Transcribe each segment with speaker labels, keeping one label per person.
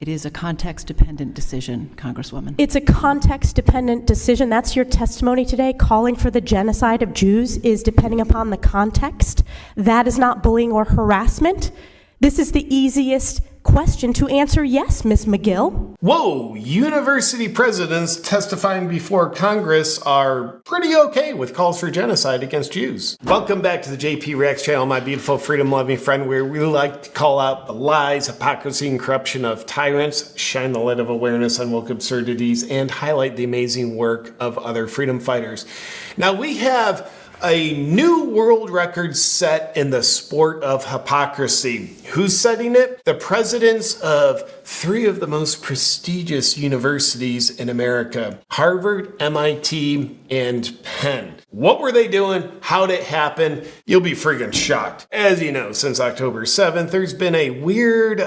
Speaker 1: It is a context-dependent decision, Congresswoman.
Speaker 2: It's a context-dependent decision. That's your testimony today. Calling for the genocide of Jews is depending upon the context. That is not bullying or harassment. This is the easiest question to answer yes, Ms. McGill.
Speaker 3: Whoa, university presidents testifying before Congress are pretty okay with calls for genocide against Jews. Welcome back to the JP Reacts channel, my beautiful freedom-loving friend, where we like to call out the lies, hypocrisy, and corruption of tyrants, shine the light of awareness on woke absurdities, and highlight the amazing work of other freedom fighters. Now we have a new world record set in the sport of hypocrisy. Who's setting it? The presidents of three of the most prestigious universities in America: Harvard, MIT, and Penn. What were they doing? How'd it happen? You'll be freaking shocked. As you know, since October 7th, there's been a weird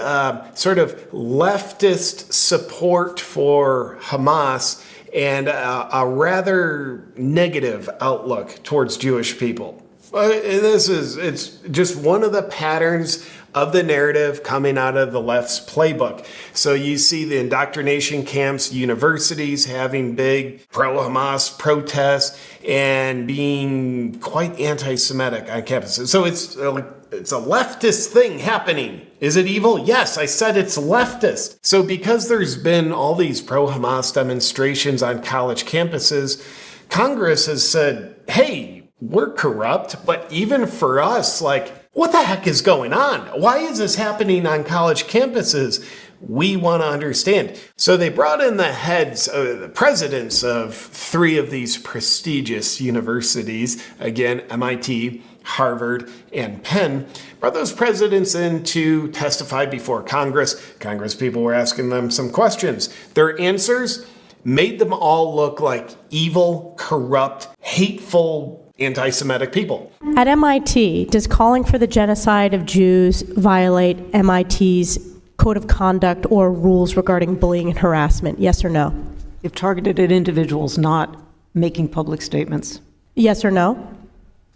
Speaker 3: sort of leftist support for Hamas and a rather negative outlook towards Jewish people. It's just one of the patterns of the narrative coming out of the left's playbook. So you see the indoctrination camps, universities having big pro-Hamas protests and being quite anti-Semitic on campuses. So it's a leftist thing happening. Is it evil? Yes, I said it's leftist. So because there's been all these pro-Hamas demonstrations on college campuses, Congress has said, hey, we're corrupt, but even for us, what the heck is going on? Why is this happening on college campuses? We want to understand. So they brought in the heads, the presidents of three of these prestigious universities, again, MIT, Harvard, and Penn, brought those presidents in to testify before Congress. Congress people were asking them some questions. Their answers made them all look like evil, corrupt, hateful, anti-Semitic people.
Speaker 2: At MIT, does calling for the genocide of Jews violate MIT's code of conduct or rules regarding bullying and harassment? Yes or no?
Speaker 4: If targeted at individuals, not making public statements.
Speaker 2: Yes or no?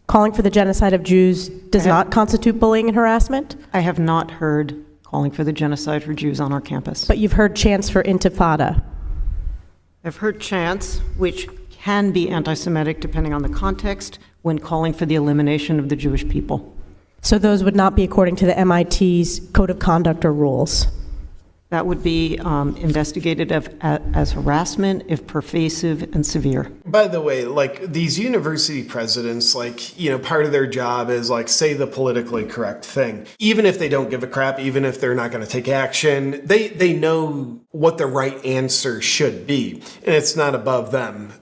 Speaker 2: Calling for the genocide of Jews does not constitute bullying and harassment?
Speaker 4: I have not heard calling for the genocide for Jews on our campus.
Speaker 2: But you've heard chants for intifada.
Speaker 4: I've heard chants, which can be anti-Semitic depending on the context, when calling for the elimination of the Jewish people.
Speaker 2: So those would not be according to the MIT's code of conduct or rules?
Speaker 4: That would be investigated as harassment if pervasive and severe.
Speaker 3: By the way, these university presidents, part of their job is say the politically correct thing. Even if they don't give a crap, even if they're not going to take action, they know what the right answer should be. And it's not above them,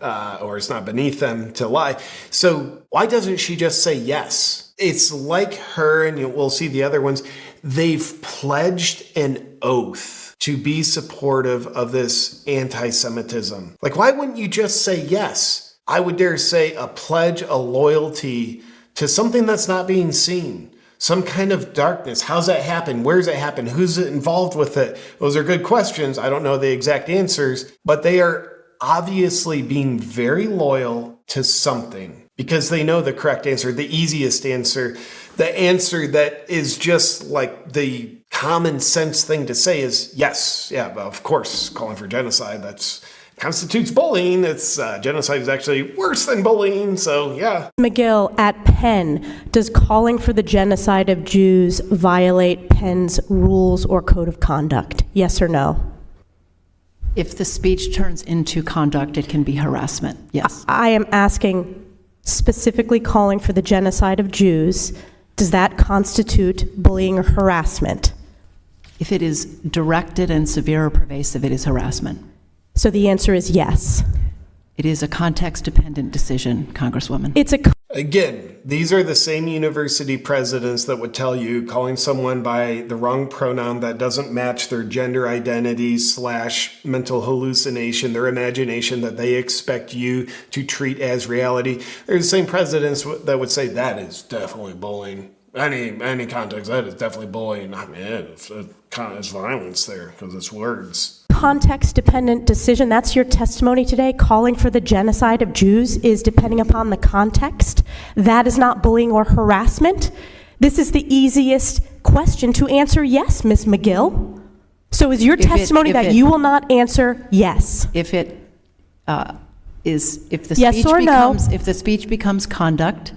Speaker 3: or it's not beneath them to lie. So why doesn't she just say yes? It's like her, and we'll see the other ones, they've pledged an oath to be supportive of this anti-Semitism. Why wouldn't you just say yes? I would dare say a pledge, a loyalty to something that's not being seen. Some kind of darkness. How's that happen? Where's it happen? Who's involved with it? Those are good questions. I don't know the exact answers, but they are obviously being very loyal to something because they know the correct answer, the easiest answer, the answer that is just the common sense thing to say is yes. Yeah, of course, calling for genocide, that's constitutes bullying. It's genocide is actually worse than bullying, so yeah.
Speaker 2: McGill, at Penn, does calling for the genocide of Jews violate Penn's rules or code of conduct? Yes or no?
Speaker 1: If the speech turns into conduct, it can be harassment, yes.
Speaker 2: I am asking specifically calling for the genocide of Jews. Does that constitute bullying or harassment?
Speaker 1: If it is directed and severe or pervasive, it is harassment.
Speaker 2: So the answer is yes.
Speaker 1: It is a context-dependent decision, Congresswoman.
Speaker 3: Again, these are the same university presidents that would tell you calling someone by the wrong pronoun that doesn't match their gender identity / mental hallucination, their imagination that they expect you to treat as reality. They're the same presidents that would say that is definitely bullying. Any context, that is definitely bullying. I mean, it's violence there because it's words.
Speaker 2: Context-dependent decision. That's your testimony today. Calling for the genocide of Jews is depending upon the context. That is not bullying or harassment. This is the easiest question to answer yes, Ms. McGill. So is your testimony that you will not answer yes?
Speaker 1: If it if the
Speaker 2: Yes
Speaker 1: speech
Speaker 2: or no?
Speaker 1: becomes, if the speech becomes conduct,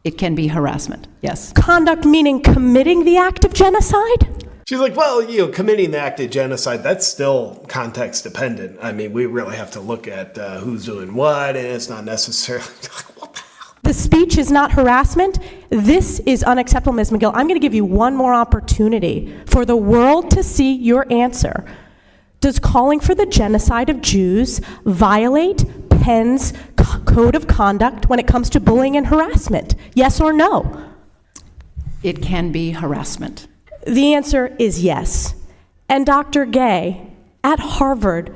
Speaker 1: it can be harassment, yes.
Speaker 2: Conduct meaning committing the act of genocide?
Speaker 3: She's like, well, committing the act of genocide, that's still context dependent. I mean, we really have to look at who's doing what, and it's not necessarily, what the hell?
Speaker 2: The speech is not harassment. This is unacceptable, Ms. McGill. I'm going to give you one more opportunity for the world to see your answer. Does calling for the genocide of Jews violate Penn's code of conduct when it comes to bullying and harassment? Yes or no?
Speaker 1: It can be harassment.
Speaker 2: The answer is yes. And Dr. Gay, at Harvard,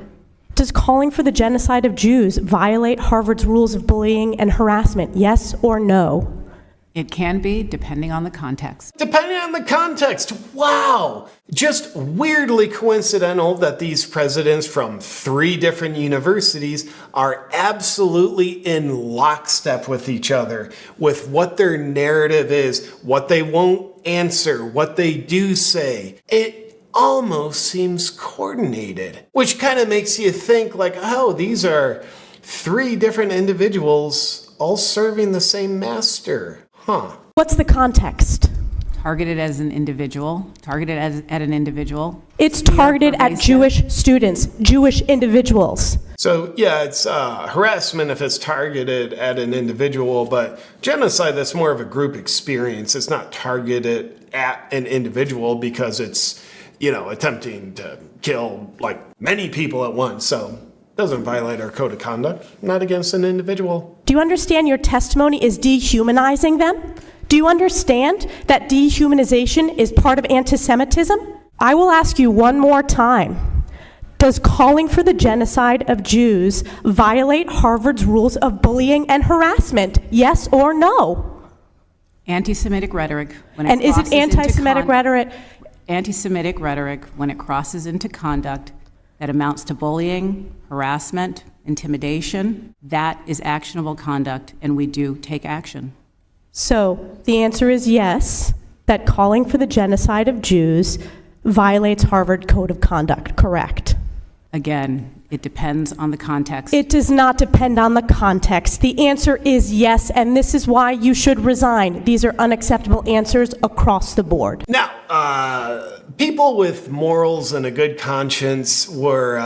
Speaker 2: does calling for the genocide of Jews violate Harvard's rules of bullying and harassment? Yes or no?
Speaker 5: It can be, depending on the context.
Speaker 3: Depending on the context, wow! Just weirdly coincidental that these presidents from 3 different universities are absolutely in lockstep with each other, with what their narrative is, what they won't answer, what they do say. It almost seems coordinated, which kind of makes you think like, oh, these are 3 different individuals all serving the same master. Huh.
Speaker 2: What's the context?
Speaker 5: Targeted as an individual, targeted at an individual.
Speaker 2: It's targeted at Jewish students, Jewish individuals.
Speaker 3: So, yeah, it's harassment if it's targeted at an individual, but genocide, that's more of a group experience. It's not targeted at an individual because it's, attempting to kill, like, many people at once. So, it doesn't violate our code of conduct, not against an individual.
Speaker 2: Do you understand your testimony is dehumanizing them? Do you understand that dehumanization is part of anti-Semitism? I will ask you one more time. Does calling for the genocide of Jews violate Harvard's rules of bullying and harassment? Yes or no?
Speaker 5: Anti-Semitic rhetoric.
Speaker 2: And is it anti-Semitic rhetoric?
Speaker 5: Anti-Semitic rhetoric, when it crosses into conduct that amounts to bullying, harassment, intimidation, that is actionable conduct, and we do take action.
Speaker 2: So the answer is yes, that calling for the genocide of Jews violates Harvard Code of Conduct, correct?
Speaker 5: Again, it depends on the context.
Speaker 2: It does not depend on the context. The answer is yes, and this is why you should resign. These are unacceptable answers across the board.
Speaker 3: Now, people with morals and a good conscience were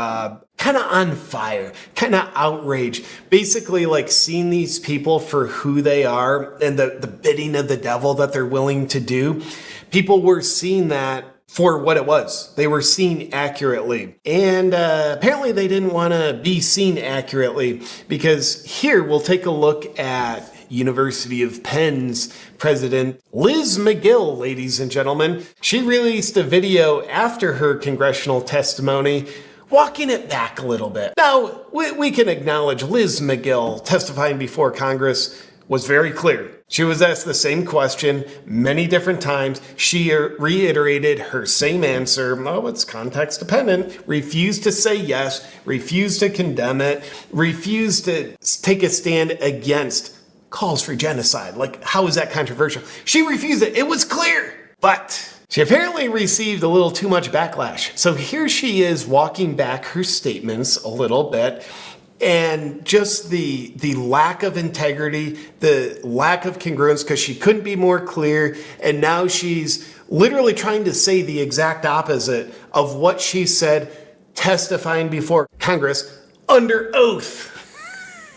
Speaker 3: kind of on fire, kind of outraged. Basically, like seeing these people for who they are and the bidding of the devil that they're willing to do. People were seeing that for what it was. They were seen accurately. And apparently they didn't want to be seen accurately, because here we'll take a look at University of Penn's president, Liz McGill, ladies and gentlemen. She released a video after her congressional testimony, walking it back a little bit. Now, we can acknowledge Liz McGill testifying before Congress was very clear. She was asked the same question many different times. She reiterated her same answer. Oh, it's context dependent. Refused to say yes, refused to condemn it, refused to take a stand against calls for genocide. Like, how is that controversial? She refused it. It was clear. But she apparently received a little too much backlash. So here she is walking back her statements a little bit. And just the lack of integrity, the lack of congruence, because she couldn't be more clear. And now she's literally trying to say the exact opposite of what she said, testifying before Congress under oath.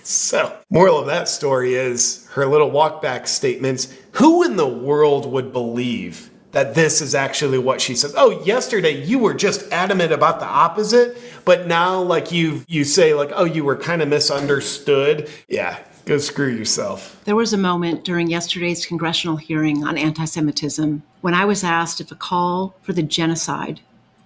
Speaker 3: So, moral of that story is her little walkback statements. Who in the world would believe that this is actually what she said? Oh, yesterday you were just adamant about the opposite, but now like you say like, oh, you were kind of misunderstood. Yeah, go screw yourself.
Speaker 1: There was a moment during yesterday's congressional hearing on anti-Semitism when I was asked if a call for the genocide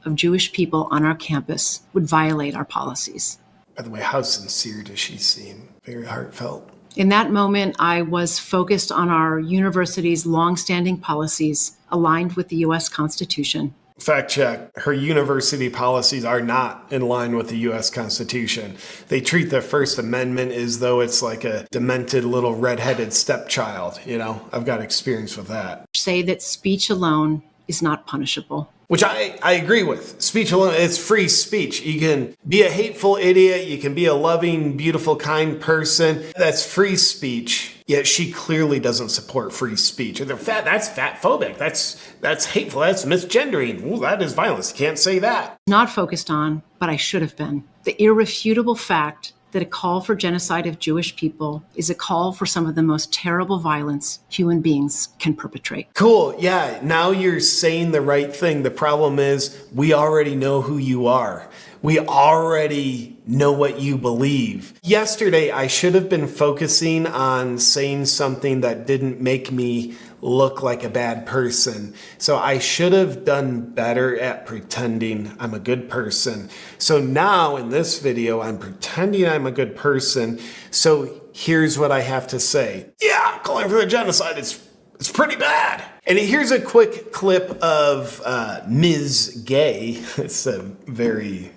Speaker 1: of Jewish people on our campus would violate our policies.
Speaker 3: By the way, how sincere does she seem? Very heartfelt.
Speaker 1: In that moment, I was focused on our university's longstanding policies aligned with the U.S. Constitution.
Speaker 3: Fact check. Her university policies are not in line with the U.S. Constitution. They treat the First Amendment as though it's like a demented little redheaded stepchild. I've got experience with that.
Speaker 1: Say that speech alone is not punishable.
Speaker 3: Which I agree with. Speech alone, it's free speech. You can be a hateful idiot. You can be a loving, beautiful, kind person. That's free speech. Yet she clearly doesn't support free speech. That's fatphobic. That's hateful. That's misgendering. Ooh, that is violence. You can't say that.
Speaker 1: Not focused on, but I should have been. The irrefutable fact that a call for genocide of Jewish people is a call for some of the most terrible violence human beings can perpetrate.
Speaker 3: Cool. Yeah. Now you're saying the right thing. The problem is we already know who you are. We already know what you believe. Yesterday, I should have been focusing on saying something that didn't make me look like a bad person. So I should have done better at pretending I'm a good person. So now in this video, I'm pretending I'm a good person. So here's what I have to say. Yeah, calling for the genocide is pretty bad. And here's a quick clip of Ms. Gay. It's a very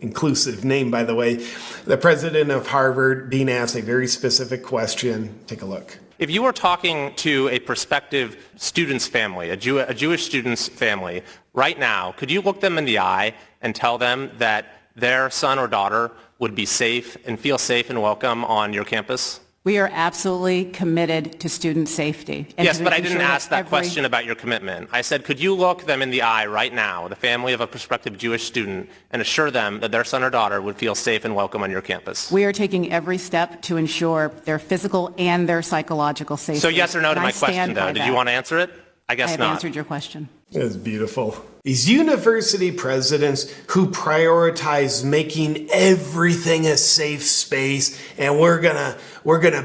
Speaker 3: inclusive name, by the way. The president of Harvard being asked a very specific question. Take a look.
Speaker 6: If you were talking to a prospective student's family, a Jewish student's family, right now, could you look them in the eye and tell them that their son or daughter would be safe and feel safe and welcome on your campus?
Speaker 5: We are absolutely committed to student safety.
Speaker 6: Yes, but I didn't ask that question about your commitment. I said, could you look them in the eye right now, the family of a prospective Jewish student, and assure them that their son or daughter would feel safe and welcome on your campus?
Speaker 5: We are taking every step to ensure their physical and their psychological safety.
Speaker 6: So yes or no to my question, though? Did you want to answer it? I guess not.
Speaker 5: I have answered your question.
Speaker 3: It's beautiful. These university presidents who prioritize making everything a safe space, and we're gonna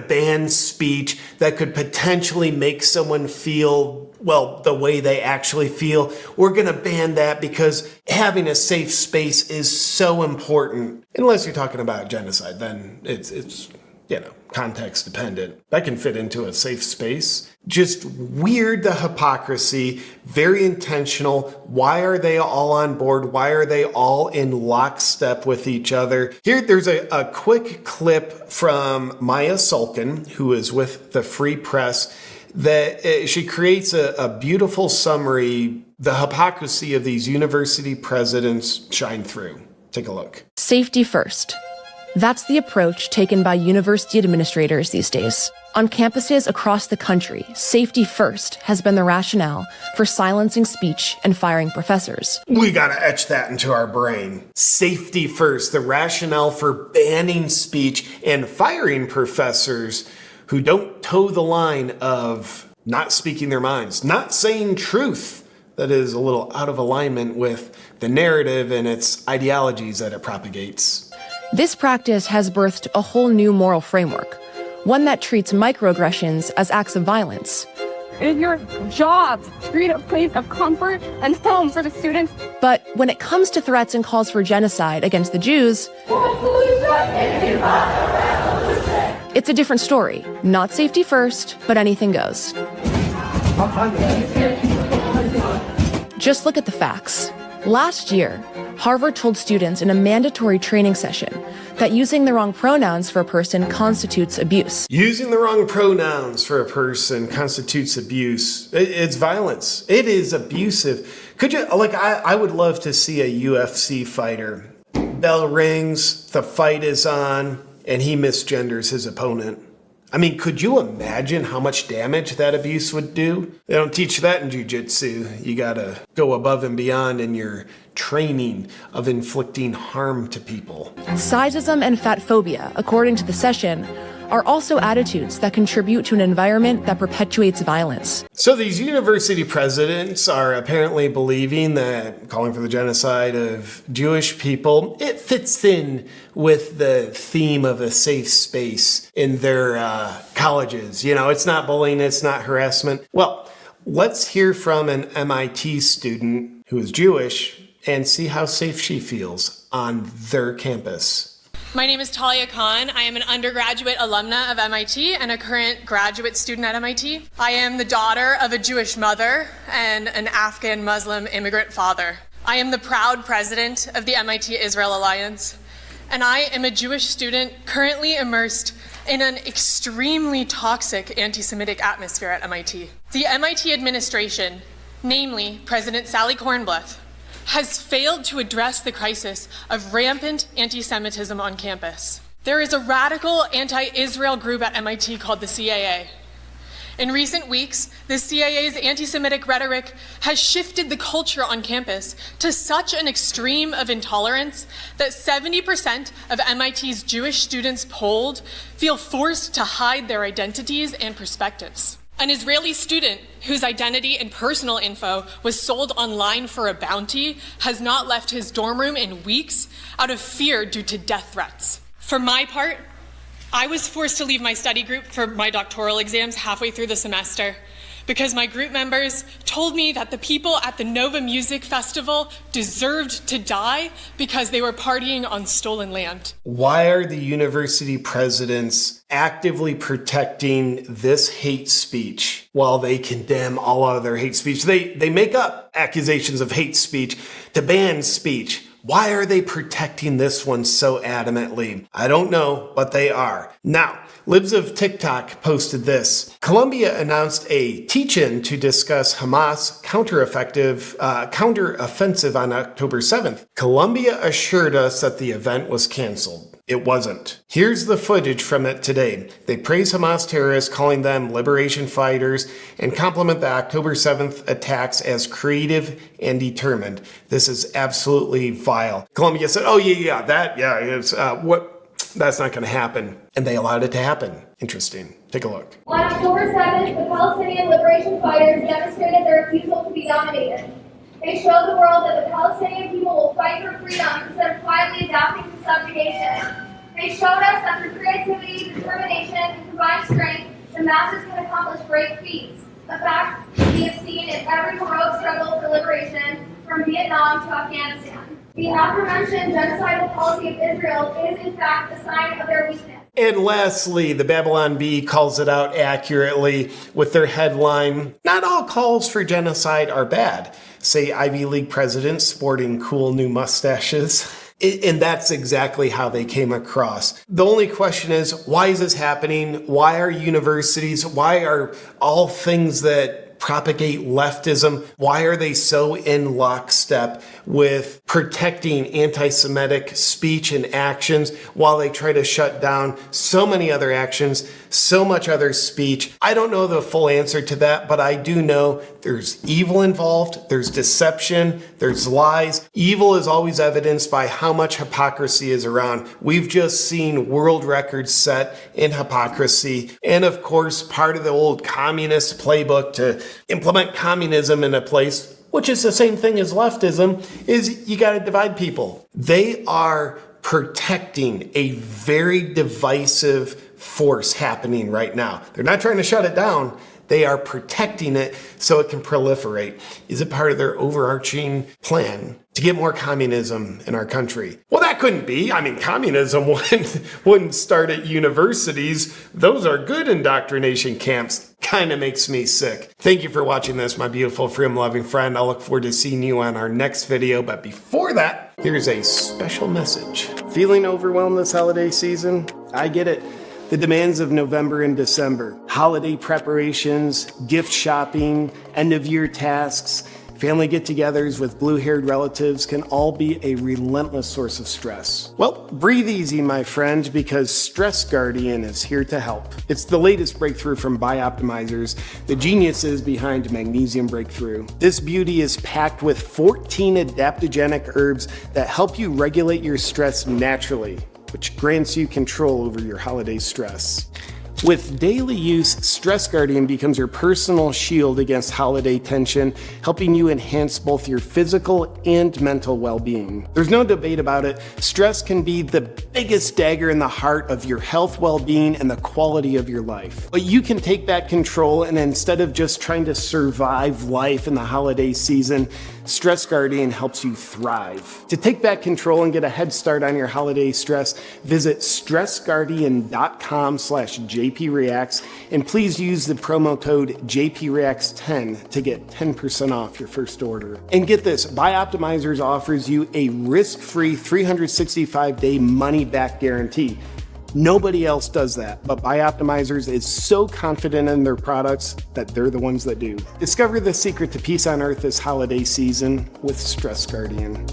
Speaker 3: ban speech that could potentially make someone feel, well, the way they actually feel. We're gonna ban that because having a safe space is so important. Unless you're talking about genocide, then it's context dependent. That can fit into a safe space. Just weird, the hypocrisy, very intentional. Why are they all on board? Why are they all in lockstep with each other? Here, there's a quick clip from Maya Sulkin, who is with the Free Press, that she creates a beautiful summary. The hypocrisy of these university presidents shine through. Take a look.
Speaker 7: Safety first. That's the approach taken by university administrators these days. On campuses across the country, safety first has been the rationale for silencing speech and firing professors.
Speaker 3: We gotta etch that into our brain. Safety first, the rationale for banning speech and firing professors who don't toe the line of not speaking their minds, not saying truth that is a little out of alignment with the narrative and its ideologies that it propagates.
Speaker 7: This practice has birthed a whole new moral framework, one that treats microaggressions as acts of violence.
Speaker 8: It is your job to create a place of comfort and home for the students.
Speaker 7: But when it comes to threats and calls for genocide against the Jews, it's a different story. Not safety first, but anything goes. Just look at the facts. Last year, Harvard told students in a mandatory training session that using the wrong pronouns for a person constitutes abuse.
Speaker 3: Using the wrong pronouns for a person constitutes abuse. It's violence. It is abusive. Could you, I would love to see a UFC fighter. Bell rings, the fight is on, and he misgenders his opponent. I mean, could you imagine how much damage that abuse would do? They don't teach that in jiu-jitsu. You gotta go above and beyond in your training of inflicting harm to people.
Speaker 7: Sizeism and fat phobia, according to the session, are also attitudes that contribute to an environment that perpetuates violence.
Speaker 3: So these university presidents are apparently believing that calling for the genocide of Jewish people, it fits in with the theme of a safe space in their colleges. You know, it's not bullying, it's not harassment. Well, let's hear from an MIT student who is Jewish and see how safe she feels on their campus.
Speaker 9: My name is Talia Khan. I am an undergraduate alumna of MIT and a current graduate student at MIT. I am the daughter of a Jewish mother and an Afghan Muslim immigrant father. I am the proud president of the MIT Israel Alliance, and I am a Jewish student currently immersed in an extremely toxic anti-Semitic atmosphere at MIT. The MIT administration namely President Sally Kornbluth, has failed to address the crisis of rampant anti-Semitism on campus. There is a radical anti-Israel group at MIT called the CAA. In recent weeks, the CAA's anti-Semitic rhetoric has shifted the culture on campus to such an extreme of intolerance that 70% of MIT's Jewish students polled feel forced to hide their identities and perspectives. An Israeli student whose identity and personal info was sold online for a bounty has not left his dorm room in weeks out of fear due to death threats. For my part, I was forced to leave my study group for my doctoral exams halfway through the semester because my group members told me that the people at the Nova Music Festival deserved to die because they were partying on stolen land.
Speaker 3: Why are the university presidents actively protecting this hate speech while they condemn all other hate speech? They make up accusations of hate speech to ban speech. Why are they protecting this one so adamantly? I don't know, but they are. Now, Libs of TikTok posted this. Columbia announced a teach-in to discuss Hamas counteroffensive on October 7th. Columbia assured us that the event was canceled. It wasn't. Here's the footage from it today. They praise Hamas terrorists, calling them liberation fighters, and compliment the October 7th attacks as creative and determined. This is absolutely vile. Columbia said, that's not going to happen. And they allowed it to happen. Interesting. Take a look.
Speaker 10: On October 7th, the Palestinian liberation fighters demonstrated their refusal to be dominated. They showed the world that the Palestinian people will fight for freedom instead of quietly adapting to subjugation. They showed us that through creativity, determination, and combined strength, the masses can accomplish great feats. A fact we have seen in every heroic struggle for liberation, from Vietnam to Afghanistan. The aforementioned genocidal policy of Israel is, in fact, a sign of their weakness.
Speaker 3: And lastly, the Babylon Bee calls it out accurately with their headline, "Not all calls for genocide are bad," say Ivy League presidents sporting cool new mustaches. And that's exactly how they came across. The only question is, why is this happening? Why are universities, why are all things that propagate leftism, why are they so in lockstep with protecting anti-Semitic speech and actions while they try to shut down so many other actions, so much other speech? I don't know the full answer to that, but I do know there's evil involved, there's deception, there's lies. Evil is always evidenced by how much hypocrisy is around. We've just seen world records set in hypocrisy. And of course, part of the old communist playbook to implement communism in a place, which is the same thing as leftism, is you got to divide people. They are protecting a very divisive force happening right now. They're not trying to shut it down. They are protecting it so it can proliferate. Is it part of their overarching plan to get more communism in our country? Well, that couldn't be. I mean, communism wouldn't start at universities. Those are good indoctrination camps. Kind of makes me sick. Thank you for watching this, my beautiful freedom-loving friend. I'll look forward to seeing you on our next video. But before that, here's a special message. Feeling overwhelmed this holiday season? I get it. The demands of November and December, holiday preparations, gift shopping, end-of-year tasks, family get-togethers with blue-haired relatives can all be a relentless source of stress. Well, breathe easy, my friend, because Stress Guardian is here to help. It's the latest breakthrough from Bioptimizers, the geniuses behind Magnesium Breakthrough. This beauty is packed with 14 adaptogenic herbs that help you regulate your stress naturally, which grants you control over your holiday stress. With daily use, Stress Guardian becomes your personal shield against holiday tension, helping you enhance both your physical and mental well-being. There's no debate about it. Stress can be the biggest dagger in the heart of your health, well-being, and the quality of your life. But you can take back control, and instead of just trying to survive life in the holiday season, Stress Guardian helps you thrive. To take back control and get a head start on your holiday stress, visit stressguardian.com/JPReacts, and please use the promo code JPReacts10 to get 10% off your first order. And get this, Bioptimizers offers you a risk-free 365-day money-back guarantee. Nobody else does that, but Bioptimizers is so confident in their products that they're the ones that do. Discover the secret to peace on earth this holiday season with Stress Guardian.